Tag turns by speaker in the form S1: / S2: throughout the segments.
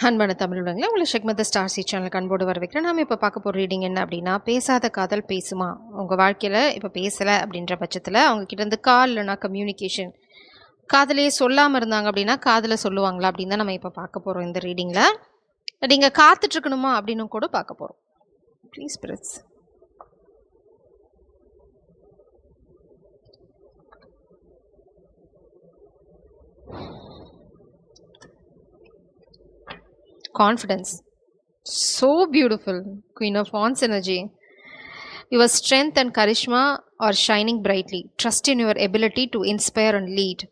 S1: அன்பான தமிழ் உலகங்களே உங்களை ஷெக்மத் star C சேனலுக்கு அன்போடு வரவேற்கிறேன். நாம் இப்போ பார்க்க போகிற ரீடிங் என்ன அப்படின்னா, பேசாத காதல் பேசுமா. உங்கள் வாழ்க்கையில் இப்போ பேசலை அப்படின்ற பட்சத்தில் அவங்க கிட்ட இருந்து கால் இல்லைனா கம்யூனிகேஷன் காதலையே சொல்லாமல் இருந்தாங்க அப்படின்னா காதலை சொல்லுவாங்களா அப்படின்னு தான் நம்ம இப்போ பார்க்க போகிறோம் இந்த ரீடிங்கில். நீங்கள் காத்துட்ருக்கணுமா அப்படின்னு கூட பார்க்க போகிறோம். Please press confidence. So beautiful. Queen of Wands energy. Your strength and charisma are shining brightly. Trust in your ability to inspire and lead.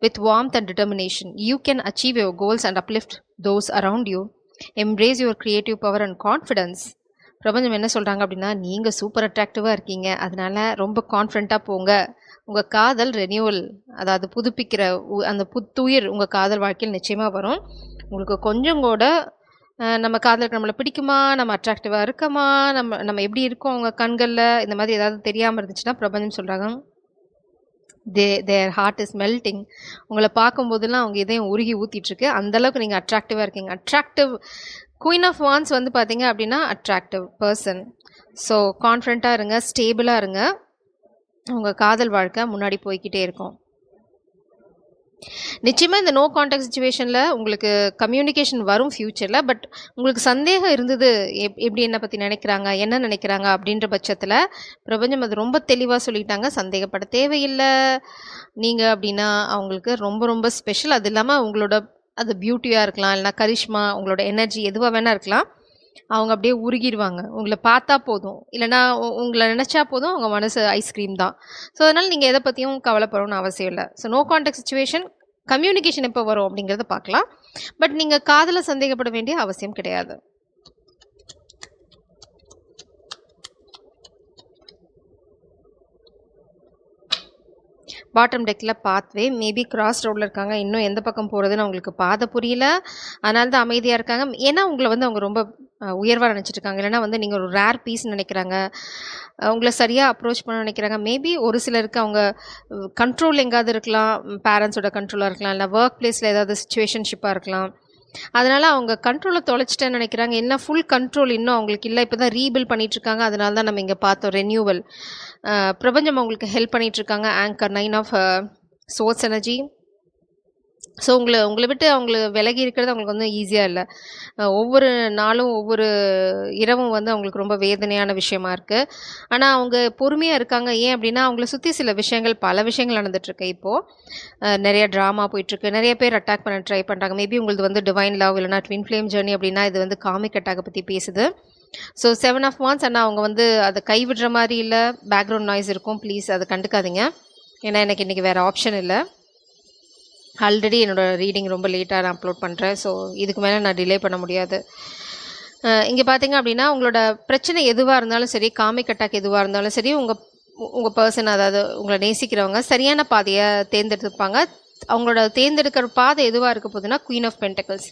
S1: With warmth and determination, you can achieve your goals and uplift those around you. Embrace your creative power and confidence. பிரபஞ்சம் என்ன சொல்கிறாங்க அப்படின்னா, நீங்கள் super அட்ராக்டிவாக இருக்கீங்க, அதனால ரொம்ப கான்ஃபிடண்ட்டாக போங்க. உங்கள் காதல் ரெனியூவல், அதாவது புதுப்பிக்கிற அந்த புத்துயிர் உங்கள் காதல் வாழ்க்கையில் நிச்சயமாக வரும். உங்களுக்கு கொஞ்சம் கூட நம்ம காதலுக்கு நம்மளை பிடிக்குமா, நம்ம அட்ராக்டிவாக இருக்கமா, நம்ம எப்படி இருக்கோம் அவங்க கண்களில், இந்த மாதிரி ஏதாவது தெரியாமல் இருந்துச்சுன்னா பிரபஞ்சம் சொல்கிறாங்க, தேர் ஹார்ட் இஸ் மெல்ட்டிங். உங்களை பார்க்கும்போதெல்லாம் அவங்க இதயம் உருகி ஊற்றிட்டுருக்கு. அந்தளவுக்கு நீங்கள் அட்ராக்டிவாக இருக்கீங்க. அட்ராக்டிவ் குயின் ஆஃப் வான்ஸ் வந்து பார்த்தீங்க அப்படின்னா அட்ராக்டிவ் பர்சன். ஸோ கான்ஃபிடண்ட்டாக இருங்க, ஸ்டேபிளாக இருங்க. உங்கள் காதல் வாழ்க்கை முன்னாடி போய்கிட்டே இருக்கும். நிச்சயமாக இந்த நோ கான்டாக்ட் சுச்சுவேஷனில் உங்களுக்கு கம்யூனிகேஷன் வரும் ஃப்யூச்சரில். பட் உங்களுக்கு சந்தேகம் இருந்தது, எப்படி என்னை பற்றி நினைக்கிறாங்க, என்ன நினைக்கிறாங்க அப்படின்ற பட்சத்தில் பிரபஞ்சம் அது ரொம்ப தெளிவாக சொல்லிட்டாங்க. சந்தேகப்பட தேவையில்லை. நீங்கள் அப்படின்னா அவங்களுக்கு ரொம்ப ரொம்ப ஸ்பெஷல். அது இல்லாமல் உங்களோட அது பியூட்டியாக இருக்கலாம், இல்லைனா கரிஷ்மா, உங்களோட எனர்ஜி எதுவாக வேணால் இருக்கலாம். அவங்க அப்படியே உருகிடுவாங்க. உங்களை பார்த்தா போதும், இல்லைனா உங்களை நினச்சா போதும், அவங்க மனசு ஐஸ்கிரீம் தான். ஸோ அதனால் நீங்கள் எதை பற்றியும் கவலைப்படணும்னு அவசியம் இல்லை. So no contact situation, communication எப்போ வரும் அப்படிங்கிறத பார்க்கலாம். பட் நீங்கள் காதலை சந்தேகப்பட வேண்டிய அவசியம் கிடையாது. பாட்டம் டெக்கில் பாத்வே, மேபி கிராஸ் ரோடில் இருக்காங்க. இன்னும் எந்த பக்கம் போகிறதுன்னு அவங்களுக்கு பாதை புரியல, அதனால தான் அமைதியாக இருக்காங்க. ஏன்னா உங்களை வந்து அவங்க ரொம்ப உயர்வாக நினச்சிட்டு இருக்காங்க, இல்லைனா வந்து நீங்கள் ஒரு ரேர் பீஸ்ன்னு நினைக்கிறாங்க, உங்களை சரியாக அப்ரோச் பண்ண நினைக்கிறாங்க. மேபி ஒரு சிலருக்கு அவங்க கண்ட்ரோல் எங்காவது இருக்கலாம், பேரண்ட்ஸோட கண்ட்ரோலாக இருக்கலாம், இல்லை ஒர்க் பிளேஸில் ஏதாவது சிச்சுவேஷன்ஷிப்பாக இருக்கலாம். அதனால் அவங்க கண்ட்ரோலை தொலைச்சிட்டேன்னு நினைக்கிறாங்க. என்ன ஃபுல் கண்ட்ரோல் இன்னும் அவங்களுக்கு இல்லை, இப்போ தான் ரீபில் பண்ணிகிட்ருக்காங்க. அதனால தான் நம்ம இங்கே பார்த்தோம் ரெனியூவல். பிரபஞ்சம் அவங்களுக்கு ஹெல்ப் பண்ணிகிட்ருக்காங்க. Anchor 9 of source energy. So உங்களை விட்டு அவங்கள விலகி இருக்கிறது அவங்களுக்கு வந்து ஈஸியாக இல்லை. ஒவ்வொரு நாளும் ஒவ்வொரு இரவும் வந்து அவங்களுக்கு ரொம்ப வேதனையான விஷயமா இருக்குது. ஆனால் அவங்க பொறுமையாக இருக்காங்க. ஏன் அப்படின்னா அவங்கள சுற்றி சில விஷயங்கள், பல விஷயங்கள் நடந்துகிட்ருக்கு. இப்போது நிறைய ட்ராமா போயிட்டுருக்கு, நிறைய பேர் அட்டாக் பண்ண ட்ரை பண்ணுறாங்க. மேபி உங்களுக்கு வந்து டிவைன் லவ் இல்லைனா ட்வின் ஃப்ளேம் ஜேர்னி அப்படின்னா இது வந்து காமிக் அட்டாக்கை பற்றி பேசுது. So 7 of wands. ஆனால் அவங்க வந்து அதை கைவிடுற மாதிரி இல்லை. பேக்ரவுண்ட் நாய்ஸ் இருக்கும், ப்ளீஸ் அதை கண்டுக்காதீங்க. ஏன்னா எனக்கு இன்றைக்கி வேறு ஆப்ஷன் இல்லை. ஆல்ரெடி என்னோடய ரீடிங் ரொம்ப லேட்டாக நான் அப்லோட் பண்ணுறேன். ஸோ இதுக்கு மேலே நான் டிலே பண்ண முடியாது. இங்கே பார்த்தீங்க அப்படின்னா உங்களோட பிரச்சனை எதுவாக இருந்தாலும் சரி, காமிக் அட்டாக் எதுவாக இருந்தாலும் சரி, உங்கள் பர்சன், அதாவது உங்களை நேசிக்கிறவங்க சரியான பாதையை தேர்ந்தெடுத்துப்பாங்க. அவங்களோட தேர்ந்தெடுக்கிற பாதை எதுவாக இருக்க போகுதுன்னா குயின் ஆஃப் பென்டக்கிள்ஸ்.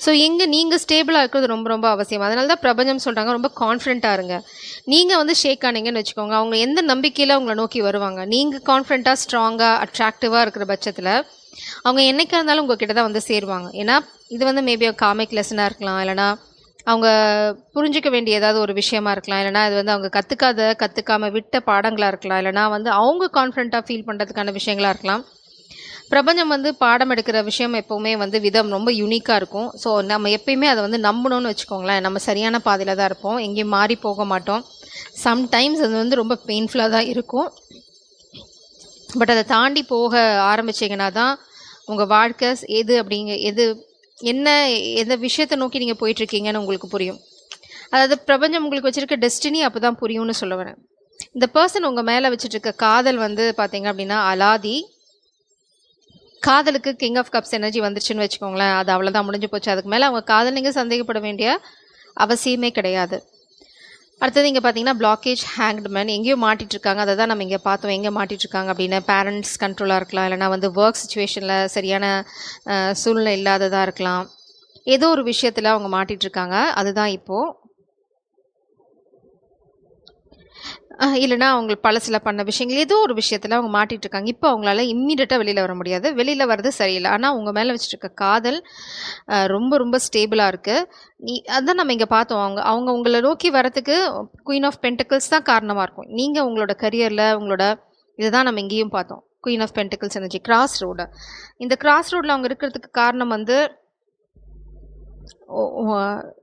S1: ஸோ இங்கே நீங்கள் ஸ்டேபிளாக இருக்கிறது ரொம்ப ரொம்ப அவசியம். அதனால தான் பிரபஞ்சம் சொல்கிறாங்க, ரொம்ப கான்ஃபிடென்ட்டாக இருங்க. நீங்கள் வந்து ஷேக் ஆனீங்கன்னு வச்சுக்கோங்க, அவங்க எந்த நம்பிக்கையில் உங்களை நோக்கி வருவாங்க. நீங்கள் கான்ஃபிடென்ட்டாக, ஸ்ட்ராங்காக, அட்ராக்டிவாக இருக்கிற பட்சத்தில் அவங்க என்றைக்கா இருந்தாலும் உங்கள் கிட்ட தான் வந்து சேருவாங்க. ஏன்னா இது வந்து மேபி காமிக் லெசனாக இருக்கலாம், இல்லைனா அவங்க புரிஞ்சிக்க வேண்டிய ஏதாவது ஒரு விஷயமா இருக்கலாம், இல்லைனா இது வந்து அவங்க கற்றுக்காமல் விட்ட பாடங்களாக இருக்கலாம், இல்லைனா வந்து அவங்க கான்ஃபிடென்ட்டாக ஃபீல் பண்ணுறதுக்கான விஷயங்களாக இருக்கலாம். பிரபஞ்சம் வந்து பாடம் எடுக்கிற விஷயம் எப்போவுமே வந்து விதம் ரொம்ப யூனிக்காக இருக்கும். ஸோ நம்ம எப்பயுமே அதை வந்து நம்பணும்னு வச்சுக்கோங்களேன். நம்ம சரியான பாதையில் தான் இருப்போம், எங்கேயும் மாறி போக மாட்டோம். சம்டைம்ஸ் அது வந்து ரொம்ப பெயின்ஃபுல்லாக தான் இருக்கும். பட் அதை தாண்டி போக ஆரம்பிச்சிங்கன்னா தான் உங்கள் வாழ்க்கை எந்த விஷயத்தை நோக்கி நீங்கள் போயிட்டுருக்கீங்கன்னு உங்களுக்கு புரியும். அதாவது பிரபஞ்சம் உங்களுக்கு வச்சுருக்க டெஸ்டினி அப்போ தான் புரியும்னு சொல்ல வரேன். இந்த பர்சன் உங்கள் மேலே வச்சுட்ருக்க காதல் வந்து பார்த்தீங்க அப்படின்னா அலாதி. காதலுக்கு கிங் ஆஃப் கப்ஸ் எனர்ஜி வந்துருச்சுன்னு வச்சுக்கோங்களேன், அது அவ்வளோதான், முடிஞ்சு போச்சு. அதுக்கு மேலே அவங்க காதல் நீங்கள் சந்தேகப்பட வேண்டிய அவசியமே கிடையாது. அடுத்தது இங்கே பார்த்தீங்கன்னா பிளாக்கேஜ், ஹேங்க்டு மேன், எங்கேயோ மாட்டிகிட்ருக்காங்க. அதை தான் நம்ம இங்கே பார்த்தோம், எங்கே மாட்டிகிட்ருக்காங்க அப்படின்னு. பேரண்ட்ஸ் கண்ட்ரோலாக இருக்கலாம், இல்லைனா வந்து ஒர்க் சுச்சுவேஷனில் சரியான சூழ்நிலை இல்லாததாக இருக்கலாம். ஏதோ ஒரு விஷயத்தில் அவங்க மாட்டிகிட்ருக்காங்க. அதுதான் இப்போது இல்லன்னா அவங்க பழசுல பண்ண விஷயங்கள் ஏதோ ஒரு விஷயத்துல அவங்க மாட்டிட்டு இருக்காங்க. இப்போ அவங்களால இம்மீடியட்டா வெளியில வர முடியாது. வெளியில வர்றது சரியில்ல. ஆனா உங்க மேல வச்சிருக்க காதல் ரொம்ப ரொம்ப ஸ்டேபிளா இருக்கு. அதான் நம்ம இங்க பார்த்தோம். அவங்க அவங்க உங்கள நோக்கி வரதுக்கு குயின் ஆஃப் பென்டக்கிள்ஸ் தான் காரணமா இருக்கும். நீங்க உங்களோட கரியர்ல உங்களோட இதுதான் நம்ம இங்கேயும் பார்த்தோம். Queen of pentacles energy cross road. இந்த கிராஸ் ரோட்ல அவங்க இருக்கிறதுக்கு காரணம் வந்து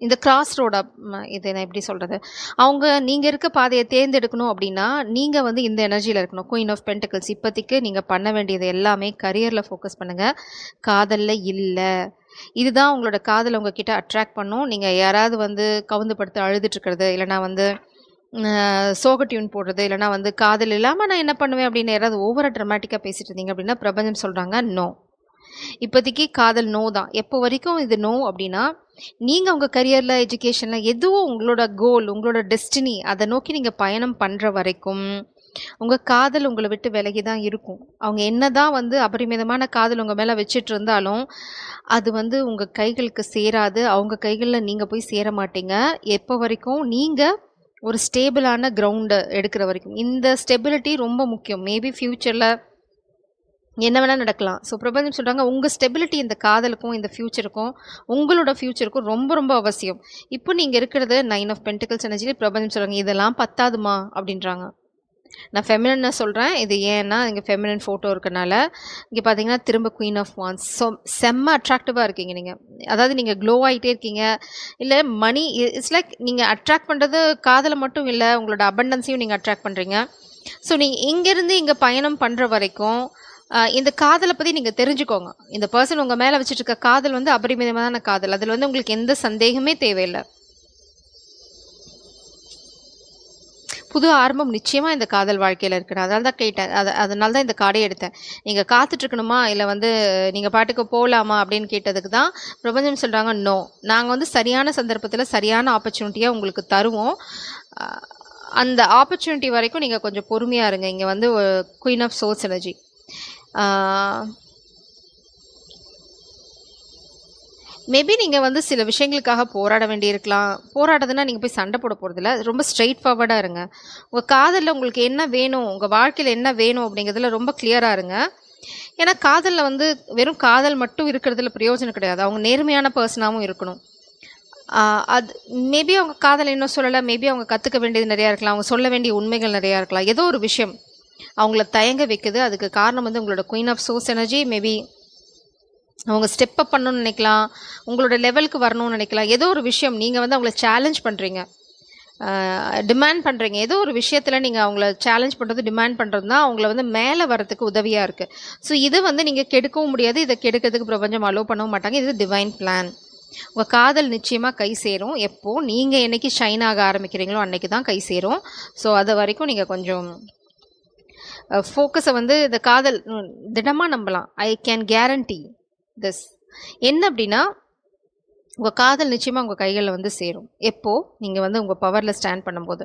S1: இந்த கிராஸ் ரோட இது நான் எப்படி சொல்றது? நீங்க இருக்க பாதைய தேர்ந்தெடுக்கணும் அப்படின்னா, நீங்க வந்து இந்த எனர்ஜில இருக்கணும். குயின் ஆஃப் பென்டக்கிள்ஸ் இப்போதைக்கு நீங்க பண்ண வேண்டியது எல்லாமே கரியர்ல ஃபோக்கஸ் பண்ணுங்க. காதல்ல இல்ல. இதுதான் உங்களோட காதல உங்ககிட்ட அட்ராக்ட் பண்ணும். நீங்க யாராவது வந்து கவுந்து படுத்து அழுதுட்டு இருக்கிறது, இல்லன்னா வந்து சோக டியூன் போடுறது, இல்லன்னா வந்து காதல் இல்லாம நான் என்ன பண்ணுவேன் அப்படின்னு யாராவது ஓவரா ட்ராமாட்டிக்கா பேசிட்டு இருந்தீங்க அப்படின்னா, பிரபஞ்சம் சொல்றாங்க நோ. இப்போதைக்கு காதல் நோ தான். எப்போ வரைக்கும் இது நோ அப்படின்னா, நீங்க உங்க கரியர்ல, எஜுகேஷன்ல எதுவும் உங்களோட கோல், உங்களோட டெஸ்டினி அத நோக்கி நீங்க பயணம் பண்ற வரைக்கும், உங்க காதல் உங்கள விட்டு விலகி தான் இருக்கும். அவங்க என்னதான் வந்து அபரிமிதமான காதல் உங்க மேல வச்சுட்டு இருந்தாலும், அது வந்து உங்க கைகளுக்கு சேராது. அவங்க கைகள்ல நீங்க போய் சேர மாட்டீங்க. எப்போ வரைக்கும் நீங்க ஒரு ஸ்டேபிளான கிரவுண்ட எடுக்கிற வரைக்கும். இந்த ஸ்டெபிலிட்டி ரொம்ப முக்கியம். மேபி ஃபியூச்சர்ல என்ன வேணா நடக்கலாம். ஸோ பிரபஞ்சம் சொல்றாங்க, உங்க ஸ்டெபிலிட்டி இந்த காதலுக்கும், இந்த ஃபியூச்சருக்கும், உங்களோட ஃபியூச்சருக்கும் ரொம்ப ரொம்ப அவசியம். இப்போ நீங்க இருக்கிறது 9 ஆஃப் பென்டிகல்ஸ் எனர்ஜில பிரபஞ்சம் சொல்றாங்க, இதெல்லாம் பத்தாதுமா அப்படின்றாங்க. நான் ஃபெமினினா சொல்றேன். இது ஏன்னா இங்க ஃபெமினின் ஃபோட்டோ இருக்கனால. இங்க பார்த்தீங்கன்னா திரும்ப குயின் ஆஃப் வாண்ட்ஸ். ஸோ செம்ம அட்ராக்டிவா இருக்கீங்க நீங்க. அதாவது நீங்க க்ளோ ஆயிட்டே இருக்கீங்க. இல்ல மணி இட்ஸ் லைக் நீங்க அட்ராக்ட் பண்றது காதல மட்டும் இல்ல, உங்களோட அபண்டன்ஸையும் நீங்க அட்ராக்ட் பண்றீங்க. ஸோ நீங்க இங்கேருந்து இங்க பயணம் பண்ற வரைக்கும் இந்த காதலை பத்தி நீங்க தெரிஞ்சுக்கோங்க. இந்த பர்சன் உங்க மேல வச்சுட்டு இருக்க காதல் வந்து அபரிமிதமான காதல். அதுல வந்து உங்களுக்கு எந்த சந்தேகமே தேவையில்லை. புது ஆரம்பம் நிச்சயமா இந்த காதல் வாழ்க்கையில இருக்கு. அதனால தான் கேட்டேன். அதனால தான் இந்த கார்டே எடுத்தேன். நீங்க காத்துட்டு இருக்கணுமா, இல்ல வந்து நீங்க பாட்டுக்கு போலாமா அப்படின்னு கேட்டதுக்கு தான் பிரபஞ்சம் சொல்றாங்க நோ. நாங்க வந்து சரியான சந்தர்ப்பத்துல சரியான ஆப்பர்ச்சுனிட்டியா உங்களுக்கு தருவோம். அந்த ஆப்பர்ச்சுனிட்டி வரைக்கும் நீங்க கொஞ்சம் பொறுமையா இருங்க. இங்க வந்து queen of source energy. Maybe நீங்கள் வந்து சில விஷயங்களுக்காக போராட வேண்டியிருக்கலாம். போராடுறதுன்னா நீங்கள் போய் சண்டை போட போகிறதில்ல. ரொம்ப ஸ்ட்ரெயிட் ஃபார்வர்டாக இருங்க. உங்கள் காதலில் உங்களுக்கு என்ன வேணும், உங்கள் வாழ்க்கையில் என்ன வேணும் அப்படிங்கிறதுல ரொம்ப கிளியராக இருங்க. ஏன்னா காதலில் வந்து வெறும் காதல் மட்டும் இருக்கிறதுல பிரயோஜனம் கிடையாது. அவங்க நேர்மையான பர்சனாகவும் இருக்கணும். அது மேபி அவங்க காதல் இன்னும் சொல்லலை. மேபி அவங்க கற்றுக்க வேண்டியது நிறையா இருக்கலாம். அவங்க சொல்ல வேண்டிய உண்மைகள் நிறையா இருக்கலாம். ஏதோ ஒரு விஷயம் அவங்கள தயங்க வைக்குது. அதுக்கு காரணம் வந்து உங்களோட queen of source energy. Maybe அவங்க ஸ்டெப் அப் பண்ணணும்னு நினைக்கலாம், உங்களோட லெவலுக்கு வரணும்னு நினைக்கலாம். ஏதோ ஒரு விஷயம் நீங்கள் வந்து அவங்கள சேலஞ்ச் பண்ணுறீங்க, டிமாண்ட் பண்ணுறீங்க. ஏதோ ஒரு விஷயத்தில் நீங்கள் அவங்கள சேலஞ்ச் பண்ணுறது, டிமாண்ட் பண்ணுறது தான் அவங்கள வந்து மேலே வரத்துக்கு உதவியாக இருக்குது. ஸோ இது வந்து நீங்கள் கெடுக்கவும் முடியாது. இதை கெடுக்கிறதுக்கு பிரபஞ்சம் அலோவ் பண்ணவும் மாட்டாங்க. இது டிவைன் பிளான். உங்கள் காதல் நிச்சயமாக கை சேரும். எப்போ நீங்கள் என்னைக்கு ஷைன் ஆக ஆரம்பிக்கிறீங்களோ அன்னைக்கு தான் கை சேரும். ஸோ அது வரைக்கும் நீங்கள் கொஞ்சம் ஃபோக்கஸை வந்து இந்த காதல் திடமாக நம்பலாம். I can guarantee this. என்ன அப்படின்னா உங்கள் காதல் நிச்சயமாக உங்கள் கைகளில் வந்து சேரும். எப்போது நீங்கள் வந்து உங்கள் பவரில் ஸ்டாண்ட் பண்ணும்போது.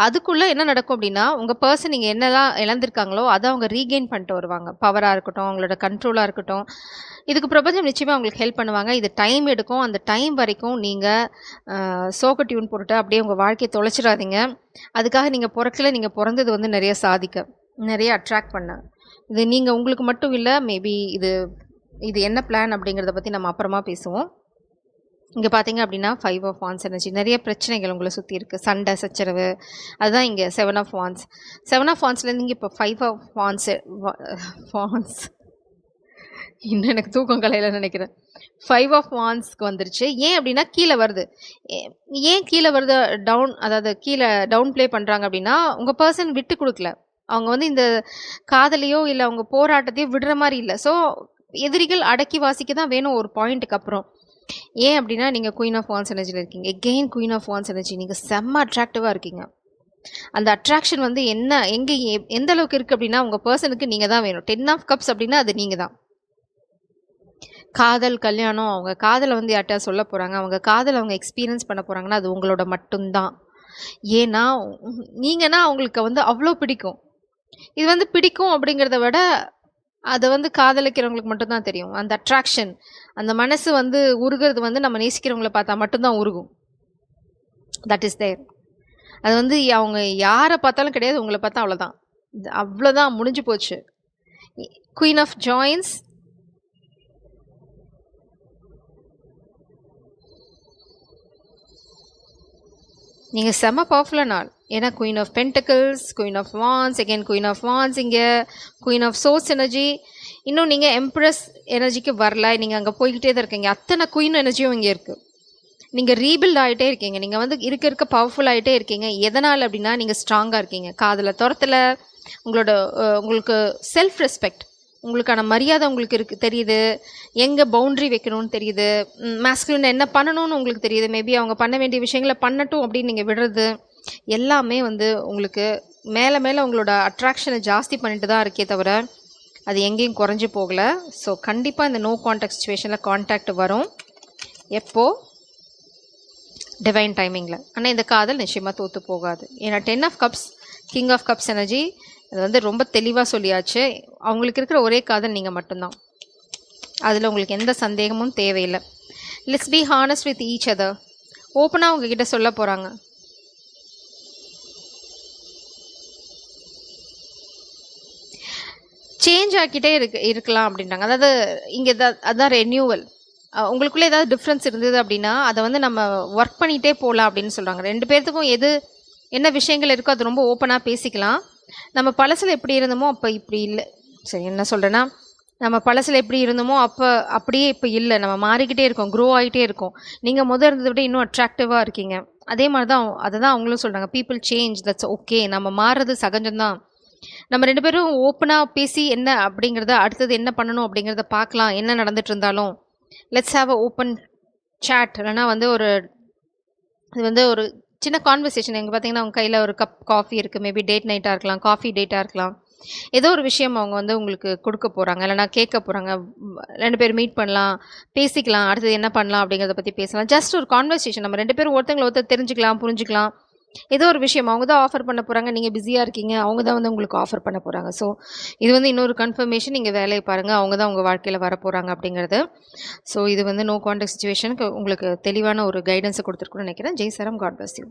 S1: அதுக்குள்ளே என்ன நடக்கும் அப்படின்னா உங்கள் பர்சன் நீங்கள் என்னெல்லாம் இழந்திருக்காங்களோ அதை அவங்க ரீகெயின் பண்ணிட்டு வருவாங்க. பவராக இருக்கட்டும், அவங்களோட கண்ட்ரோலாக இருக்கட்டும். இதுக்கு பிரபஞ்சம் நிச்சயமாக உங்களுக்கு ஹெல்ப் பண்ணுவாங்க. இது டைம் எடுக்கும். அந்த டைம் வரைக்கும் நீங்கள் சோக டியூன் போட்டுட்டு அப்படியே உங்கள் வாழ்க்கையை தொலைச்சிடாதீங்க. அதுக்காக நீங்கள் பிறக்கல, நீங்கள் பிறந்தது வந்து நிறைய சாதிக்க, நிறைய அட்ராக்ட் பண்ண. இது நீங்கள் உங்களுக்கு மட்டும் இல்லை. மேபி இது என்ன பிளான் அப்படிங்கிறத பற்றி நம்ம அப்புறமா பேசுவோம். இங்கே பார்த்தீங்க அப்படின்னா 5 ஆஃப் வாண்ட்ஸ் எனர்ஜி. நிறைய பிரச்சனைகள் உங்களை சுற்றி இருக்குது. சண்டை சச்சரவு. அதுதான் இங்கே 7 ஆஃப் வாண்ட்ஸ். 7 ஆஃப் வாண்ட்ஸ்லேருந்து இங்கே இப்போ 5 ஆஃப் வாண்ட்ஸ் இன்னும் எனக்கு தூக்கம் கலையில் நினைக்கிறேன். 5 ஆஃப் வாண்ட்ஸ்க்கு வந்துருச்சு. ஏன் அப்படின்னா கீழே வருது. ஏன் கீழே வருது அதாவது கீழே டவுன் ப்ளே பண்ணுறாங்க அப்படின்னா உங்கள் பர்சன் விட்டு கொடுக்கல. அவங்க வந்து இந்த காதலையோ இல்லை அவங்க போராட்டத்தையோ விடுற மாதிரி இல்லை. ஸோ எதிரிகள் அடக்கி வாசிக்க தான் வேணும் ஒரு பாயிண்ட்டுக்கு அப்புறம். ஏன் அப்படின்னா நீங்கள் குயின் ஆஃப் வாண்ட்ஸ் எனர்ஜியில் இருக்கீங்க. Again queen of wands energy. நீங்கள் செம்ம அட்ராக்டிவாக இருக்கீங்க. அந்த அட்ராக்ஷன் வந்து எங்கே எந்த அளவுக்கு இருக்குது அப்படின்னா உங்கள் பர்சனுக்கு நீங்கள் தான் வேணும். 10 ஆஃப் கப்ஸ் அப்படின்னா அது நீங்கள் தான். காதல், கல்யாணம், அவங்க காதலை வந்து யார்கிட்ட சொல்ல போகிறாங்க, அவங்க காதலை அவங்க எக்ஸ்பீரியன்ஸ் பண்ண போகிறாங்கன்னா அது உங்களோட மட்டும்தான். ஏன்னா நீங்கன்னா அவங்களுக்கு வந்து அவ்வளோ பிடிக்கும். இது வந்து பிடிக்கும் அப்படிங்கிறத விட அதை வந்து காதலிக்கிறவங்களுக்கு மட்டும்தான் தெரியும். அந்த அட்ராக்ஷன், அந்த மனசு வந்து உருகிறது வந்து நம்ம நேசிக்கிறவங்களை பார்த்தா மட்டும்தான் உருகும். That is there. அது வந்து அவங்க யாரை பார்த்தாலும் கிடையாது, உங்களை பார்த்தா அவ்வளோதான். அவ்வளோதான், முடிஞ்சு போச்சு. குயின் ஆஃப் ஜாயின்ஸ், நீங்கள் செம பவர்ஃபுல்லான ஆள். ஏன்னா queen of pentacles, queen of wands, again queen of wands, இங்கே குயின் ஆஃப் சோர்ஸ் எனர்ஜி. இன்னும் நீங்கள் எம்ப்ரஸ் எனர்ஜிக்கு வரல, நீங்கள் அங்கே போய்கிட்டே தான் இருக்கீங்க. அத்தனை குயின் எனர்ஜியும் இங்கே இருக்குது. நீங்கள் ரீபில்ட் ஆகிட்டே இருக்கீங்க. நீங்கள் வந்து இருக்க பவர்ஃபுல் ஆகிட்டே இருக்கீங்க. எதனால் அப்படின்னா நீங்கள் ஸ்ட்ராங்காக இருக்கீங்க. காதில் துரத்தில் உங்களோட உங்களுக்கு செல்ஃப் ரெஸ்பெக்ட், உங்களுக்கான மரியாதை உங்களுக்கு தெரியுது. எங்கே பவுண்ட்ரி வைக்கணும்னு தெரியுது. மேஸ்குலின் என்ன பண்ணணும்னு உங்களுக்கு தெரியுது. மேபி அவங்க பண்ண வேண்டிய விஷயங்களை பண்ணட்டும் அப்படின்னு நீங்கள் விடுறது எல்லாமே வந்து உங்களுக்கு மேலே மேலே உங்களோட அட்ராக்ஷனை ஜாஸ்தி பண்ணிட்டு தான் இருக்கே தவிர அது எங்கேயும் குறைஞ்சி போகலை. ஸோ கண்டிப்பாக இந்த நோ கான்டாக்ட் சுச்சுவேஷனில் கான்டாக்ட் வரும். எப்போது? டிவைன் டைமிங்கில். ஆனால் இந்த காதல் நிச்சயமாக தோற்று போகாது. ஏன்னா 10 of cups, king of cups energy, அது வந்து ரொம்ப தெளிவாக சொல்லியாச்சு. அவங்களுக்கு இருக்கிற ஒரே காதல் நீங்கள் மட்டும்தான். அதில் உங்களுக்கு எந்த சந்தேகமும் தேவையில்லை. Let's be honest with each other. ஓப்பனாக உங்ககிட்ட சொல்ல போகிறாங்க. சேஞ்ச் ஆக்கிட்டே இருக்கலாம் அப்படின்றாங்க. அதாவது இங்கே அதுதான் ரெனியூவல். உங்களுக்குள்ளே ஏதாவது டிஃப்ரென்ஸ் இருந்தது அப்படின்னா அதை வந்து நம்ம ஒர்க் பண்ணிகிட்டே போகலாம் அப்படின்னு சொல்கிறாங்க. 2 பேர்த்துக்கும் என்ன விஷயங்கள் இருக்கோ அது ரொம்ப ஓப்பனாக பேசிக்கலாம். நம்ம பழசில் எப்படி இருந்தோமோ அப்போ இப்படி இல்லை. சரி, என்ன சொல்கிறேன்னா, நம்ம பழசில் எப்படி இருந்தோமோ அப்போ அப்படியே இப்போ இல்லை. நம்ம மாறிக்கிட்டே இருக்கோம், க்ரோ ஆகிட்டே இருக்கோம். நீங்கள் இருந்ததை விட இன்னும் அட்ராக்டிவாக இருக்கீங்க. அதே மாதிரி தான் அதை தான் அவங்களும் சொல்கிறாங்க. People change, that's okay. நம்ம மாறுறது சகஜம்தான். நம்ம 2 பேரும் ஓப்பனாக பேசி என்ன அப்படிங்கிறத, அடுத்தது என்ன பண்ணணும் அப்படிங்கிறத பார்க்கலாம். என்ன நடந்துட்டு இருந்தாலும் let's have a open chat. இல்லைனா வந்து இது வந்து ஒரு சின்ன கான்வர்சேஷன். எங்கே பார்த்தீங்கன்னா அவங்க கையில் ஒரு கப் காஃபி இருக்குது. மேபி டேட் நைட்டாக இருக்கலாம், காஃபி டேட்டாக இருக்கலாம். ஏதோ ஒரு விஷயம் அவங்க வந்து உங்களுக்கு கொடுக்க போகிறாங்க, இல்லைனா கேட்க போகிறாங்க. 2 பேர் மீட் பண்ணலாம், பேசிக்கலாம், அடுத்தது என்ன பண்ணலாம் அப்படிங்கிறத பற்றி பேசலாம். ஜஸ்ட் ஒரு கான்வர்சேஷன். நம்ம 2 பேரும் ஒருத்தர் தெரிஞ்சுக்கலாம், புரிஞ்சுக்கலாம். ஏதோ ஒரு விஷயம் அவங்க தான் ஆஃபர் பண்ண போகிறாங்க. நீங்கள் பிஸியாக இருக்கீங்க, அவங்க தான் வந்து உங்களுக்கு ஆஃபர் பண்ண போகிறாங்க. ஸோ இது வந்து இன்னொரு கன்ஃபர்மேஷன். நீங்கள் வேலையை பாருங்கள், அவங்க தான் உங்கள் வாழ்க்கையில் வர போகிறாங்க அப்படிங்கிறது. ஸோ இது வந்து நோ கான்டாக்ட் சிச்சுவேஷனுக்கு உங்களுக்கு தெளிவான ஒரு கைடன்ஸை கொடுத்துருக்குன்னு நினைக்கிறேன். ஜெய் சரம், காட் பிளஸ் யூ.